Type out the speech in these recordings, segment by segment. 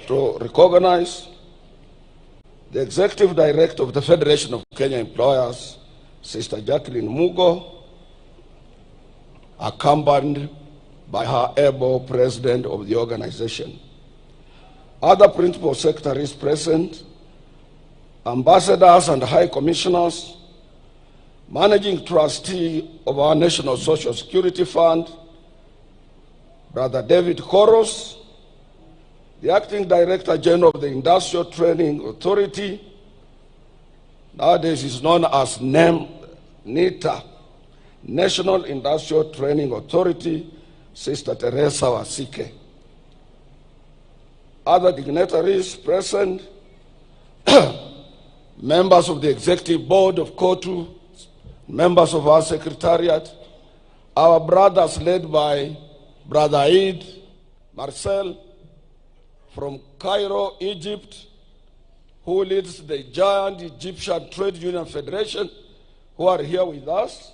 to recognize the Executive Director of the Federation of Kenya Employers, Sister Jacqueline Mugo, accompanied by her able president of the organization. Other principal secretaries present, ambassadors and high commissioners, managing trustee of our National Social Security Fund, Brother David Koros, the acting Director General of the Industrial Training Authority, nowadays is known as NITA, National Industrial Training Authority, Sister Teresa Wasike. Other dignitaries present, members of the Executive Board of KOTU, members of our Secretariat, our brothers led by Brother Eid Marcel from Cairo, Egypt, who leads the giant Egyptian Trade Union Federation, who are here with us.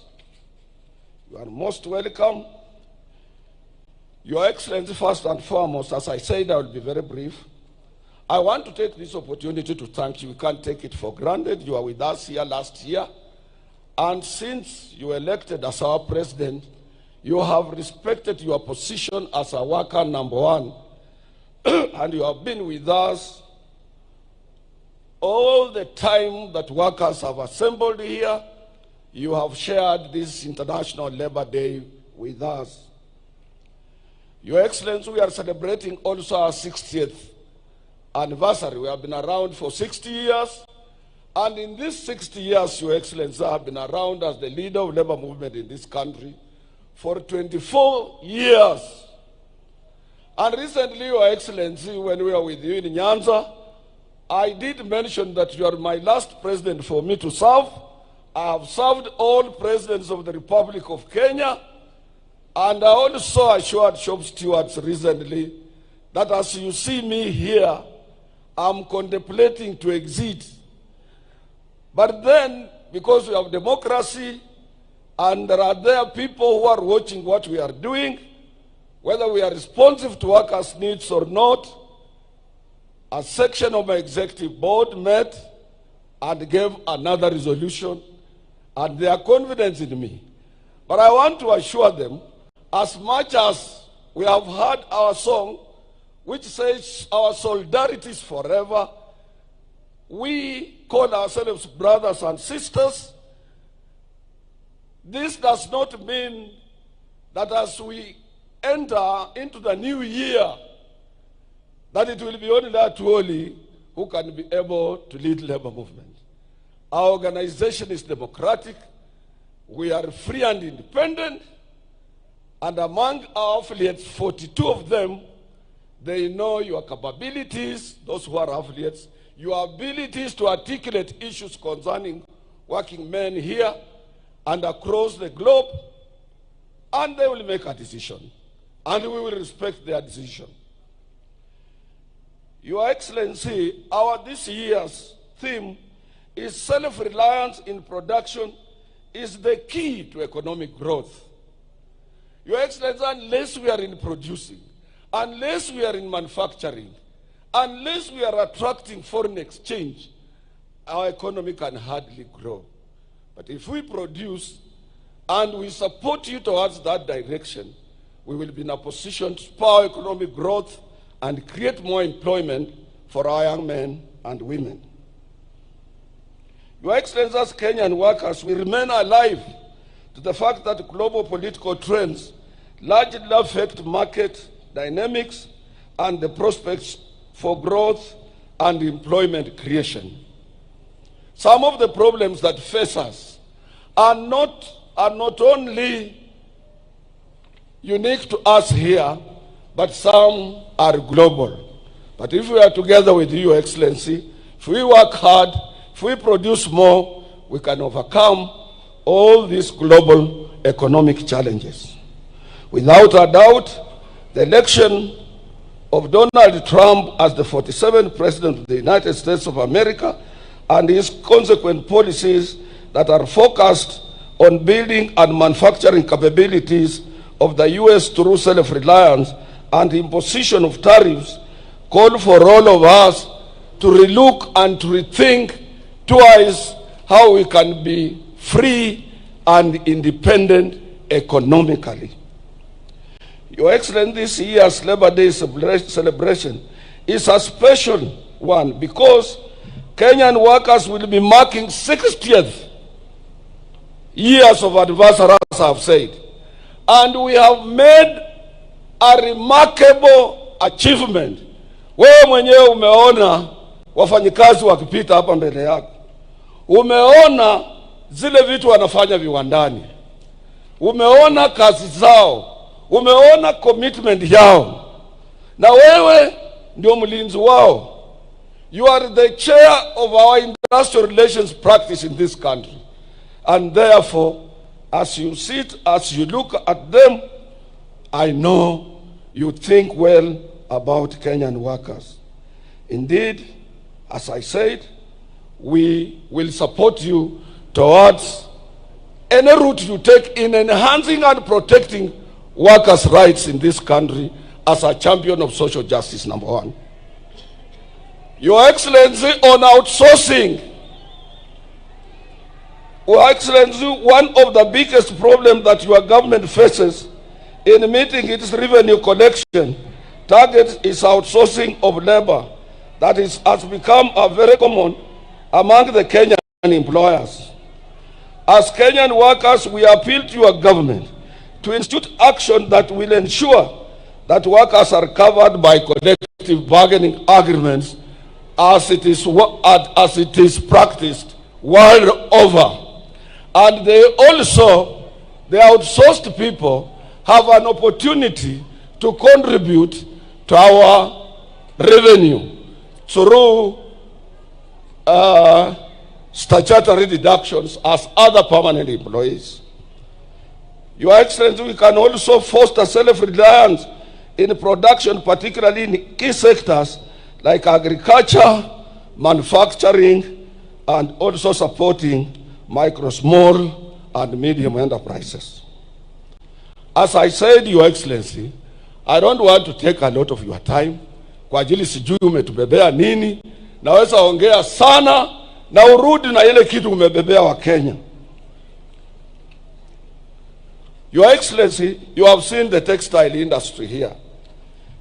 You are most welcome. Your Excellency, first and foremost, as I said, I will be very brief. I want to take this opportunity to thank you. We can't take it for granted. You were with us here last year. And since you were elected as our president, you have respected your position as a worker number one. And you have been with us all the time that workers have assembled here. You have shared this International Labor Day with us. Your Excellency, we are celebrating also our 60th anniversary. We have been around for 60 years. And in these 60 years, Your Excellency, I have been around as the leader of labor movement in this country for 24 years. And recently, Your Excellency, when we were with you in Nyanza, I did mention that you are my last president for me to serve. I have served all presidents of the Republic of Kenya. And I also assured shop stewards recently that as you see me here, I'm contemplating to exit. But then, because we have democracy, and there are people who are watching what we are doing, whether we are responsive to workers' needs or not, a section of my executive board met and gave another resolution, and they are confident in me. But I want to assure them, as much as we have heard our song, which says our solidarity is forever, we call ourselves brothers and sisters. This does not mean that as we enter into the new year, that it will be only ATWOLI who can be able to lead labor movement. Our organization is democratic. We are free and independent. And among our affiliates, 42 of them, they know your capabilities, those who are affiliates, your abilities to articulate issues concerning working men here and across the globe, and they will make a decision. And we will respect their decision. Your Excellency, our this year's theme is self-reliance in production is the key to economic growth. Your Excellency, unless we are in producing, unless we are in manufacturing, unless we are attracting foreign exchange, our economy can hardly grow. But if we produce and we support you towards that direction, we will be in a position to power economic growth and create more employment for our young men and women. Your Excellency, as Kenyan workers, we remain alive to the fact that global political trends largely affect market dynamics and the prospects for growth and employment creation. Some of the problems that face us are not only unique to us here, but some are global. But if we are together with you, Your Excellency, if we work hard, if we produce more, we can overcome all these global economic challenges. Without a doubt, the election of Donald Trump as the 47th President of the United States of America and his consequent policies that are focused on building and manufacturing capabilities of the U.S. through self-reliance and imposition of tariffs call for all of us to relook and to rethink twice how we can be free and independent economically. Your Excellency, this year's Labor Day celebration is a special one because Kenyan workers will be marking 60th years of anniversary, as I have said. And we have made a remarkable achievement. Wewe mwenyewe umeona wafanyikazi wakipita hapa mbele yako. Umeona zile vitu wanafanya viwandani. Umeona kazi zao. Umeona commitment yao. Na wewe ndio mlinzi wao. You are the chair of our industrial relations practice in this country. And therefore, as you sit, as you look at them, I know you think well about Kenyan workers. Indeed, as I said, we will support you towards any route you take in enhancing and protecting workers' rights in this country as a champion of social justice, number one. Your Excellency, on outsourcing, Your Excellency, one of the biggest problems that your government faces in meeting its revenue collection target is outsourcing of labor that has become a very common among the Kenyan employers. As Kenyan workers, we appeal to your government to institute action that will ensure that workers are covered by collective bargaining agreements as it is practiced world over. And the outsourced people have an opportunity to contribute to our revenue through statutory deductions as other permanent employees. Your Excellency, we can also foster self-reliance in production, particularly in key sectors like agriculture, manufacturing, and also supporting micro, small, and medium enterprises. As I said, Your Excellency, I don't want to take a lot of your time. Kwa ajili sijui umetubebea nini. Naweza ongea sana na urudi na ile kitu umebebea wa Kenya. Your Excellency, you have seen the textile industry here.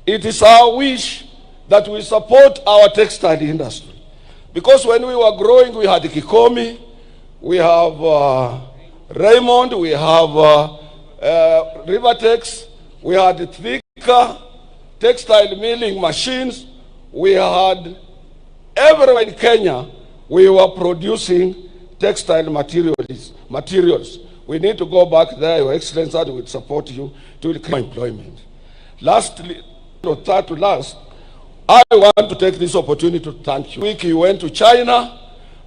It is our wish that we support our textile industry. Because when we were growing, we had Kikomi, we have Raymond, we have Rivertex, we had Thika, textile milling machines, we had everywhere in Kenya, we were producing textile materials. We need to go back there, Your Excellency, and we will support you to increase employment. Lastly, or third to last, I want to take this opportunity to thank you. You went to China,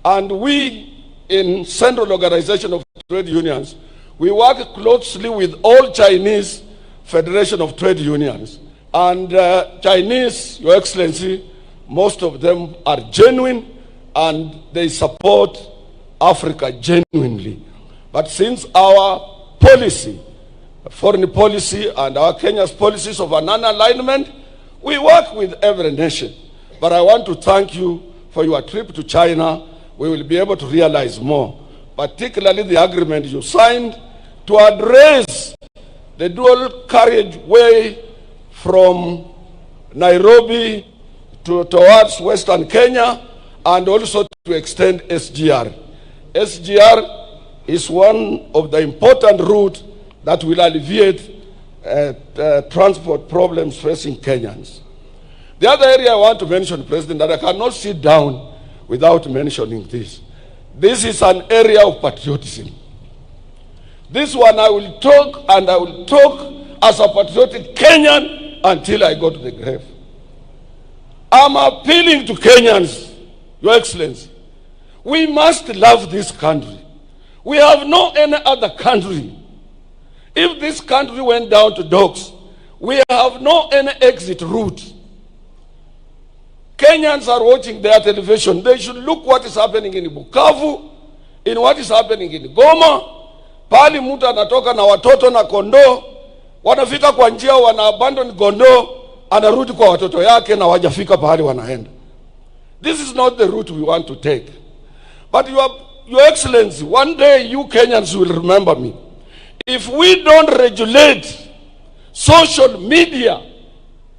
and we in Central Organization of Trade Unions, we work closely with all Chinese Federation of Trade Unions. And Chinese, Your Excellency, most of them are genuine and they support Africa genuinely. But since our policy, foreign policy and our Kenya's policies of a non-alignment, we work with every nation. But I want to thank you for your trip to China. We will be able to realize more, particularly the agreement you signed to address the dual carriageway from Nairobi towards Western Kenya, and also to extend SGR. SGR is one of the important routes that will alleviate transport problems facing Kenyans. The other area I want to mention, President, that I cannot sit down without mentioning this. This is an area of patriotism. This one I will talk, and I will talk as a patriotic Kenyan until I go to the grave. I'm appealing to Kenyans, Your Excellency. We must love this country. We have no any other country. If this country went down to dogs, we have no any exit route. Kenyans are watching their television. They should look what is happening in Bukavu, in what is happening in Goma. Pali mtu anatoka na watoto na kondoo, wanafika kwa njia wana abandon kondoo, anarudi kwa watoto yake na wajafika pahali wanaenda. This is not the route we want to take. But Your Excellency, one day you Kenyans will remember me. If we don't regulate social media,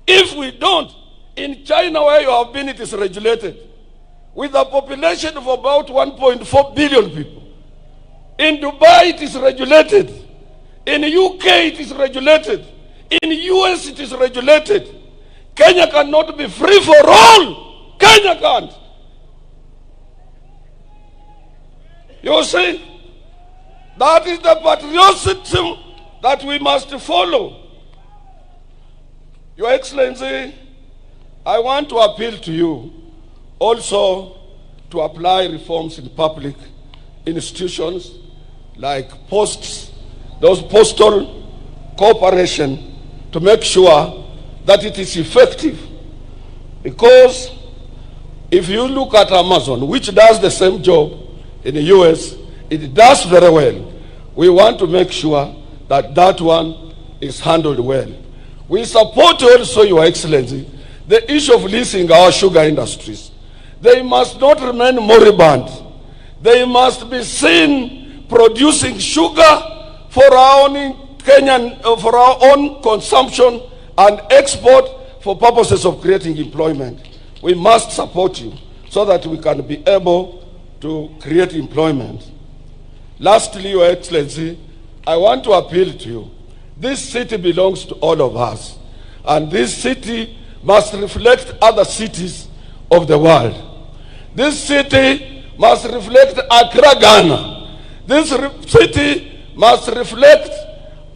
if we don't, in China where you have been, it is regulated. With a population of about 1.4 billion people. In Dubai, it is regulated. In UK, it is regulated. In US, it is regulated. Kenya cannot be free for all. Kenya can't. You see, that is the patriotism that we must follow. Your Excellency, I want to appeal to you also to apply reforms in public institutions like posts, those postal cooperation, to make sure that it is effective. Because if you look at Amazon, which does the same job in the US, it does very well. We want to make sure that that one is handled well. We support also, Your Excellency, the issue of leasing our sugar industries. They must not remain moribund. They must be seen producing sugar for our own for our own consumption and export for purposes of creating employment. We must support you so that we can be able to create employment. Lastly, Your Excellency, I want to appeal to you. This city belongs to all of us, and this city must reflect other cities of the world. This city must reflect Accra, Ghana. This city must reflect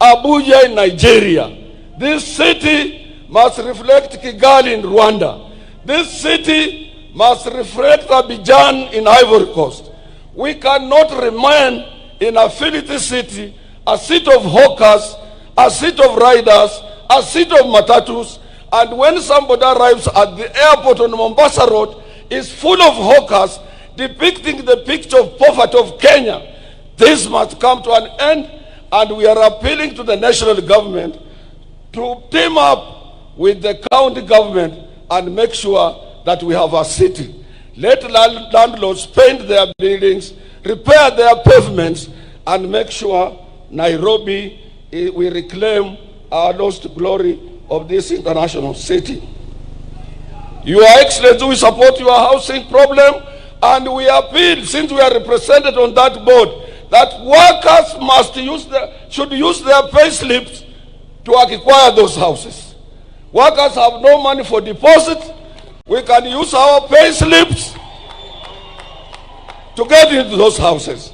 Abuja in Nigeria. This city must reflect Kigali in Rwanda. This city must reflect Abidjan in Ivory Coast. We cannot remain in a filthy city, a city of hawkers, a city of riders, a city of matatus, and when somebody arrives at the airport on Mombasa Road, is full of hawkers depicting the picture of poverty of Kenya. This must come to an end, and we are appealing to the national government to team up with the county government and make sure that we have a city. Let landlords paint their buildings, repair their pavements, and make sure Nairobi, we reclaim our lost glory of this international city. Your Excellency, we support your housing problem, and we appeal, since we are represented on that board, that workers should use their pay slips to acquire those houses. Workers have no money for deposit. We can use our pay slips to get into those houses.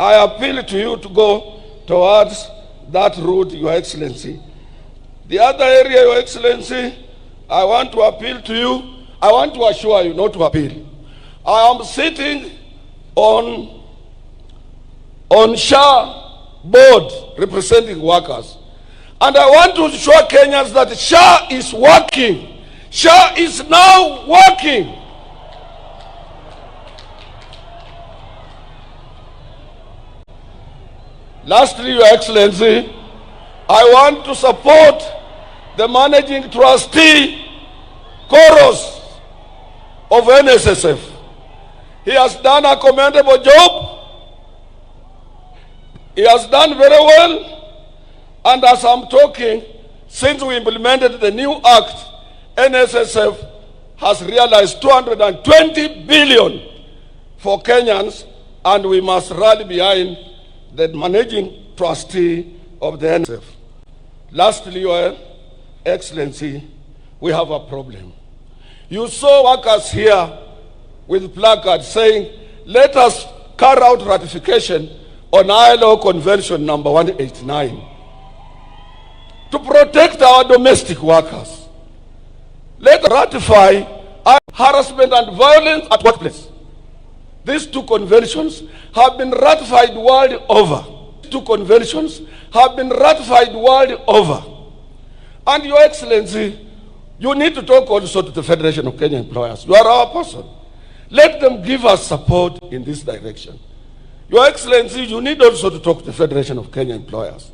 I appeal to you to go towards that route, Your Excellency. The other area, Your Excellency, I want to appeal to you. I want to assure you, not to appeal. I am sitting on SHA board representing workers. And I want to show Kenyans that SHA is working. SHA is now working. Lastly, Your Excellency, I want to support the managing trustee, Chorus of NSSF. He has done a commendable job. He has done very well. And as I'm talking, since we implemented the new act, NSSF has realized 220 billion for Kenyans, and we must rally behind the managing trustee of the NSSF. Lastly, Your Excellency, we have a problem. You saw workers here with placards saying, let us carry out ratification on ILO Convention number 189 to protect our domestic workers. Let us ratify harassment and violence at workplace. These two conventions have been ratified world over. Two conventions have been ratified world over. And Your Excellency, you need to talk also to the Federation of Kenya Employers. You are our person. Let them give us support in this direction. Your Excellency, you need also to talk to the Federation of Kenya Employers.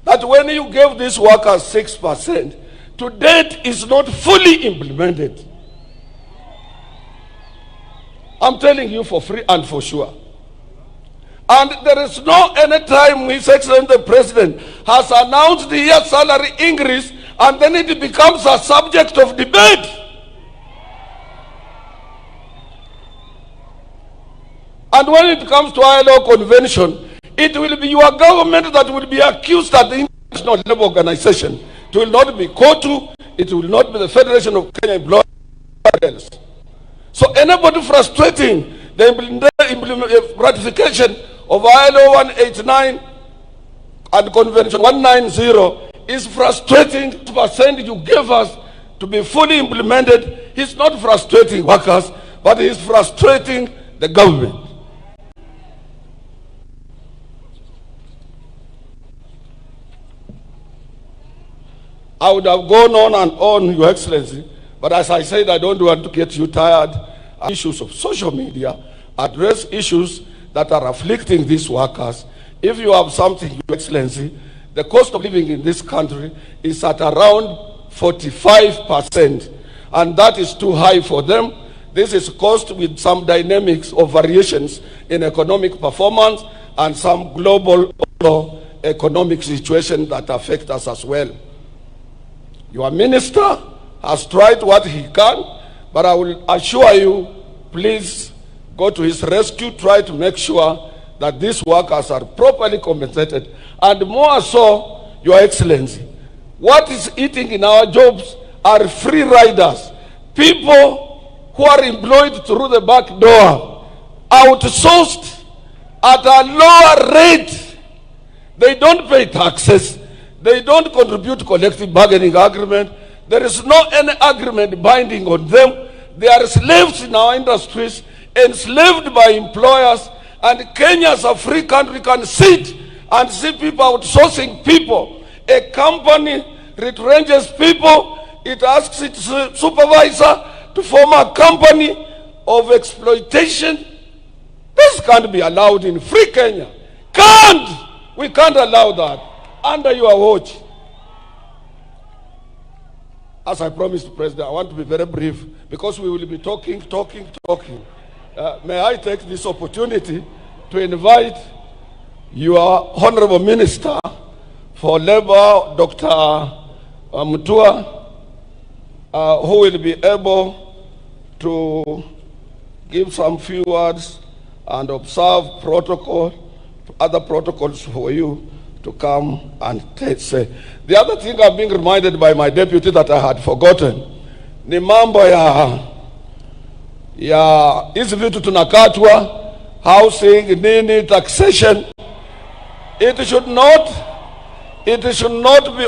That when you gave these workers 6%, to date is not fully implemented. I'm telling you for free and for sure. And there is no any time His Excellency the President has announced the year salary increase and then it becomes a subject of debate. And when it comes to ILO convention, it will be your government that will be accused at the International Labour Organization. It will not be KOTU, it will not be the Federation of Kenya Employers. So anybody frustrating the ratification of ILO 189 and Convention 190 is frustrating the percent you gave us to be fully implemented. He's not frustrating workers, but he's frustrating the government. I would have gone on and on, Your Excellency, but as I said, I don't want to get you tired. Issues of social media address issues that are afflicting these workers. If you have something, Your Excellency, the cost of living in this country is at around 45%, and that is too high for them. This is cost with some dynamics of variations in economic performance and some global economic situation that affect us as well. Your minister has tried what he can, but I will assure you, please go to his rescue, try to make sure that these workers are properly compensated. And more so, Your Excellency, what is eating in our jobs are free riders, people who are employed through the back door, outsourced at a lower rate. They don't pay taxes. They don't contribute to collective bargaining agreement. There is no any agreement binding on them. They are slaves in our industries, enslaved by employers, and Kenya as a free country can sit and see people outsourcing people. A company retrenches people, it asks its supervisor to form a company of exploitation. This can't be allowed in free Kenya. We can't allow that. Under your watch. As I promised the President, I want to be very brief because we will be talking. May I take this opportunity to invite your Honorable Minister for Labor, Dr. Mutua, who will be able to give some few words and observe other protocols for you to come and say. The other thing I'm being reminded by my deputy that I had forgotten, ni mambo ya hizi vitu tunakatwa, housing, nini, taxation. It should not be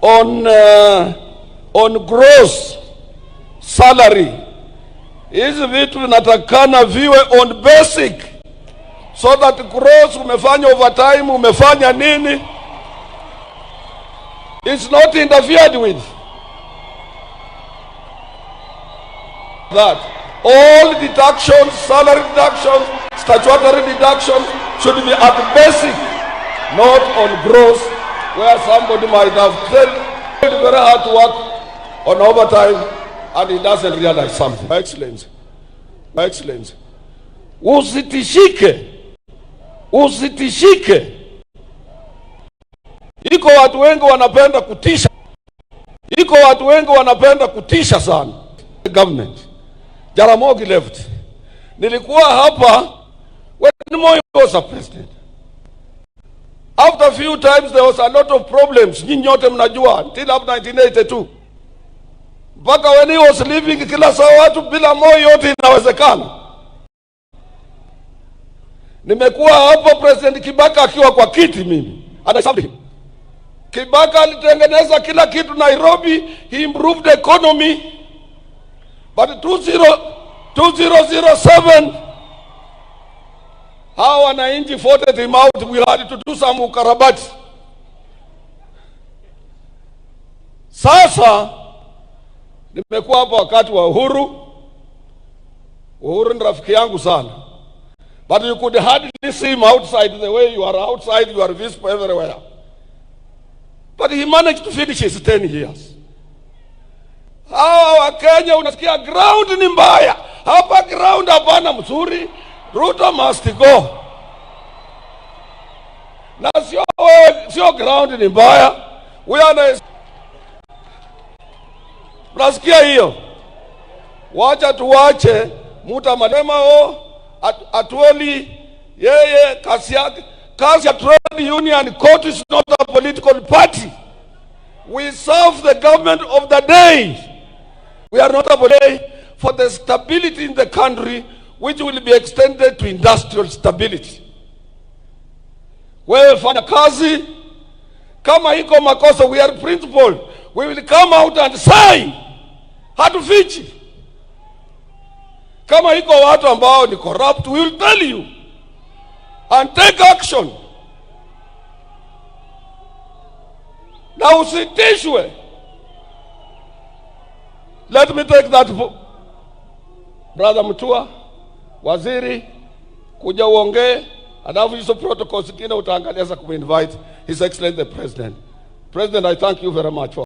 on gross salary. Hizi vitu natakana viwe on basic, so that gross, umefanya overtime, umefanya nini, it's not interfered with. That all deductions, salary deductions, statutory deductions should be at basic, not on gross, where somebody might have tried very hard to work on overtime and he doesn't realize something. My Excellency, usitishike. Iko watu wengi wanapenda kutisha sana. Government. Jaramogi left. Nilikuwa hapa when Moi was a president. After a few times there was a lot of problems. Nyinyi nyote mnajua until up 1982. Mpaka when he was leaving, kila saa watu bila Moi yote inawezekana. Nimekuwa hapa President Kibaka akiwa kwa kiti mimi. Kibaka alitengeneza kila kitu Nairobi, he improved the economy. But 2007, hawa wananchi voted him out. We had to do some ukarabati. Sasa nimekuwa hapa wakati wa Uhuru. Uhuru ni rafiki yangu sana. But you could hardly see him outside the way you are outside, you are visible everywhere. But he managed to finish his 10 years. Hawa wa Kenya unasikia ground ni mbaya. Hapa ground hapana mzuri. Ruto must go. Na sio ground ni mbaya. Unasikia hiyo? Wacha tuwache muta malema ATWOLI yeye kasi ya trade union court is not a political party. We serve the government of the day. We are not a day for the stability in the country, which will be extended to industrial stability. Wewe fanya kazi, kama iko makosa, we are principled. We will come out and say, hatufichi. Kama iko watu ambao ni corrupt, we will tell you and take action. Na usitishwe. Let me take that. Brother Mutua, waziri, kuja uongee, alafu hizo protocols zingine utaangalia za kuinvite His Excellency the President. President, I thank you very much for